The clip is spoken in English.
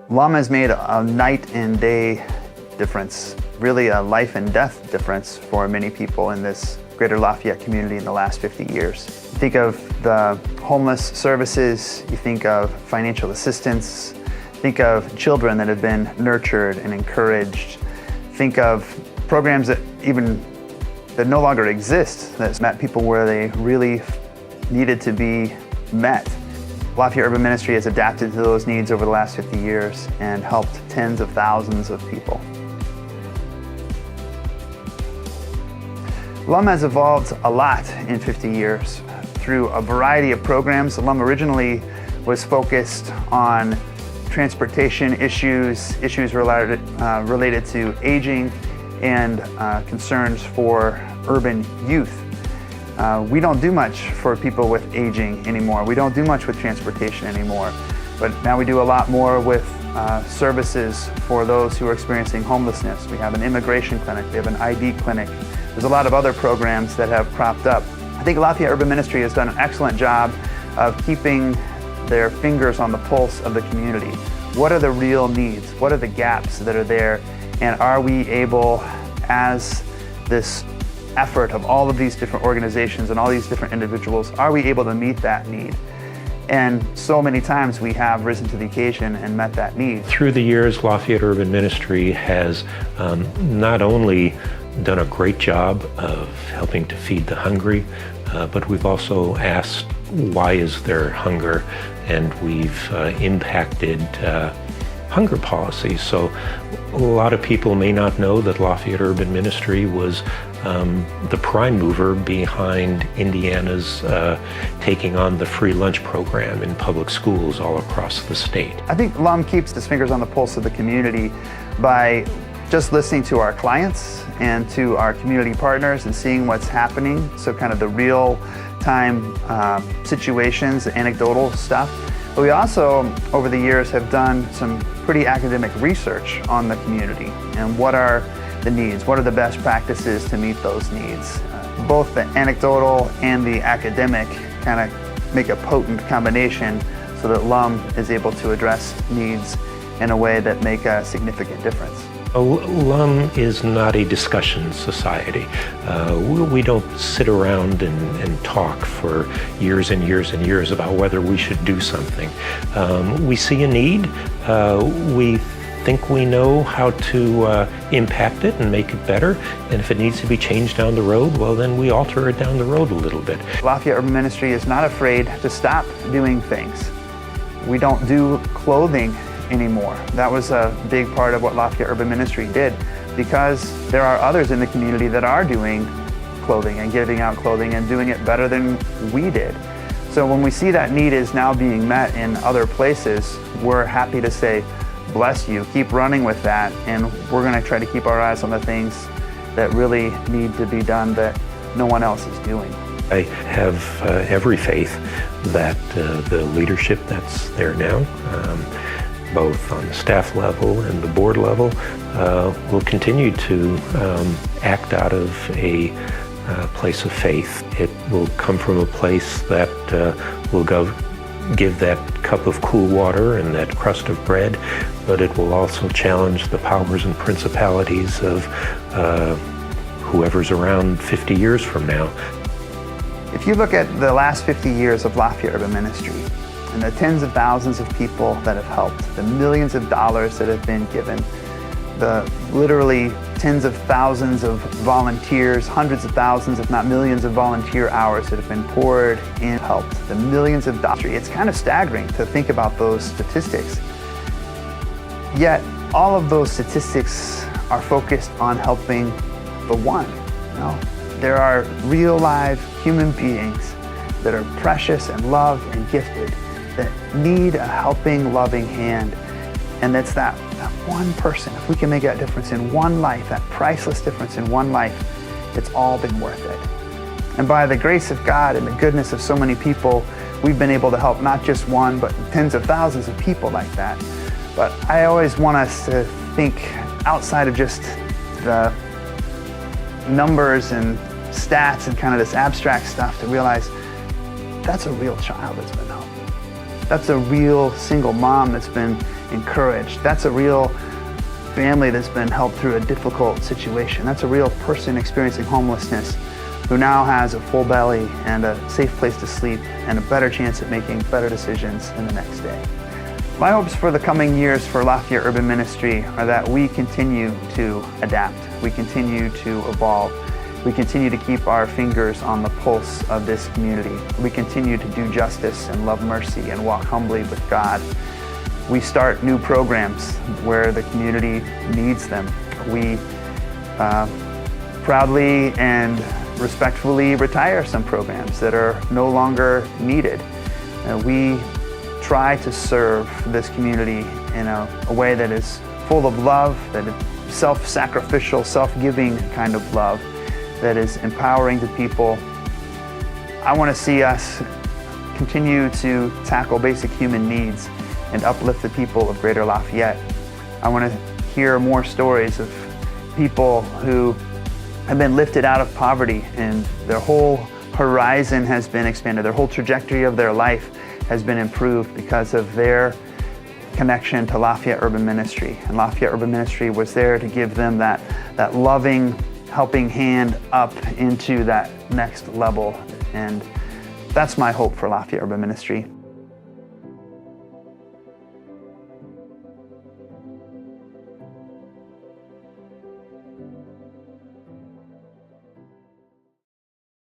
LUM has made a night and day difference, really a life and death difference for many people in this greater Lafayette community in the last 50 years. You think of the homeless services, you think of financial assistance, think of children that have been nurtured and encouraged, think of programs that no longer exist, that's met people where they really needed to be met. Lafayette Urban Ministry has adapted to those needs over the last 50 years and helped tens of thousands of people. LUM has evolved a lot in 50 years through a variety of programs. LUM originally was focused on transportation issues related to aging and concerns for urban youth. We don't do much for people with aging anymore. We don't do much with transportation anymore. But now we do a lot more with services for those who are experiencing homelessness. We have an immigration clinic, we have an ID clinic. There's a lot of other programs that have cropped up. I think Lafayette Urban Ministry has done an excellent job of keeping their fingers on the pulse of the community. What are the real needs? What are the gaps that are there? And are we able, as this effort of all of these different organizations and all these different individuals, are we able to meet that need? And so many times we have risen to the occasion and met that need. Through the years, Lafayette Urban Ministry has not only done a great job of helping to feed the hungry, but we've also asked, why is there hunger? And we've impacted hunger policies. So a lot of people may not know that Lafayette Urban Ministry was the prime mover behind Indiana's taking on the free lunch program in public schools all across the state. I think LUM keeps its fingers on the pulse of the community by just listening to our clients and to our community partners and seeing what's happening. So kind of the real-time situations, anecdotal stuff. But we also, over the years, have done some pretty academic research on the community and what are the needs, what are the best practices to meet those needs. Both the anecdotal and the academic kind of make a potent combination so that LUM is able to address needs in a way that make a significant difference. LUM is not a discussion society. We don't sit around and talk for years and years and years about whether we should do something. We see a need, we think we know how to impact it and make it better, and if it needs to be changed down the road, well then we alter it down the road a little bit. Lafayette Urban Ministry is not afraid to stop doing things. We don't do clothing anymore. That was a big part of what Lafayette Urban Ministry did, because there are others in the community that are doing clothing and giving out clothing and doing it better than we did. So when we see that need is now being met in other places, we're happy to say, bless you, keep running with that, and we're going to try to keep our eyes on the things that really need to be done that no one else is doing. I have every faith that the leadership that's there now, both on the staff level and the board level, will continue to act out of a place of faith. It will come from a place that will give that cup of cool water and that crust of bread, but it will also challenge the powers and principalities of whoever's around 50 years from now. If you look at the last 50 years of Lafayette Urban Ministry, and the tens of thousands of people that have helped, the millions of dollars that have been given, the literally tens of thousands of volunteers, hundreds of thousands, if not millions of volunteer hours that have been poured in, helped, the millions of dollars. It's kind of staggering to think about those statistics. Yet, all of those statistics are focused on helping the one. You know? There are real live human beings that are precious and loved and gifted that need a helping, loving hand. And that's that one person. If we can make that difference in one life, that priceless difference in one life, it's all been worth it. And by the grace of God and the goodness of so many people, we've been able to help not just one, but tens of thousands of people like that. But I always want us to think outside of just the numbers and stats and kind of this abstract stuff, to realize that's a real child that's been helped. That's a real single mom that's been encouraged. That's a real family that's been helped through a difficult situation. That's a real person experiencing homelessness who now has a full belly and a safe place to sleep and a better chance at making better decisions in the next day. My hopes for the coming years for Lafayette Urban Ministry are that we continue to adapt, we continue to evolve, we continue to keep our fingers on the pulse of this community. We continue to do justice and love mercy and walk humbly with God. We start new programs where the community needs them. We proudly and respectfully retire some programs that are no longer needed. We try to serve this community in a way that is full of love, that is self-sacrificial, self-giving kind of love, that is empowering to people. I want to see us continue to tackle basic human needs and uplift the people of Greater Lafayette. I want to hear more stories of people who have been lifted out of poverty and their whole horizon has been expanded. Their whole trajectory of their life has been improved because of their connection to Lafayette Urban Ministry. And Lafayette Urban Ministry was there to give them that loving, helping hand up into that next level. And that's my hope for Lafayette Urban Ministry.